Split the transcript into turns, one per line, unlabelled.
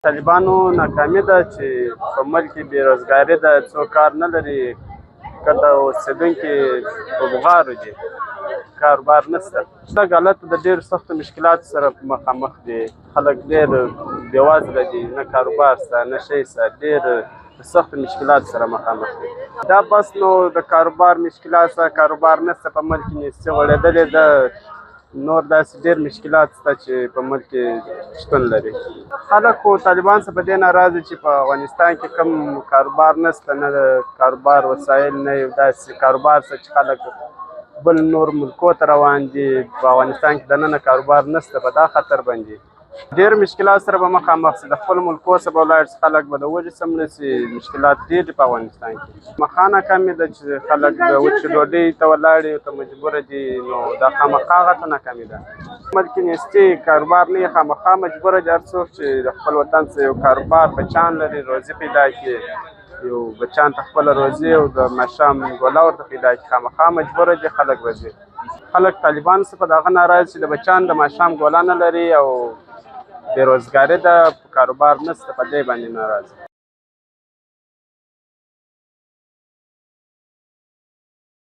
طالبانو ناکامي ده چې په ملک کې بېروزګاري ده، څوک کار نه لري، که د اوسېدونکي په بغارو دي، کاروبار نشته. خلک هلته د ډېرو سختو مشکلاتو سره مخامخ دي. خلک ډېر بېوزله دي، نه کاروبار شته نه شی شته، ډېر د سختو مشکلاتو سره مخامخ دي. دا بس نو د کاروبار مشکلات شته، کاروبار نشته په ملک کې، نیستي غوړېدلې ده، نور داسې ډېر مشکلات شته چې په ملک کې شتون لري. خلک خو طالبان څخه په دې ناراضه چې په افغانستان کې کوم کاروبار نشته، نه د کاروبار وسایل، نه یو داسې کاروبار شته چې خلک بل نور ملکو ته روان دي. په افغانستان کې دننه کاروبار نشته، په دا خطر باندې ډېر مشکلات سره به مخامخ شي. د خپلو ملکو څخه به ولاړ شي، خلک به د وږي څه مړه شي. مشکلات ډېر دي په افغانستان کې. خامخا ناکامي ده چې خلک د وچې ډوډۍ ته ولاړ دي، ته مجبوره دي، نو دا خامخا هغه ته ناکامي ده. ملک کې نیستي کاروبار نه وي، خامخا مجبوره دي هر څوک چې د خپل وطن څخه یو کاروبار بچیان لري، روزي پیدا کړي، یو بچیان ته خپله روزي او د ماښام ګوله ورته پیدا کړي، خامخا مجبوره دي خلک وځي. خلک طالبانو څخه په دغه ناراض چې د بچیانو د ماښام ګوله نه لري او بېروزګاري ده، کاروبار نشته، په دې باندې ناراض.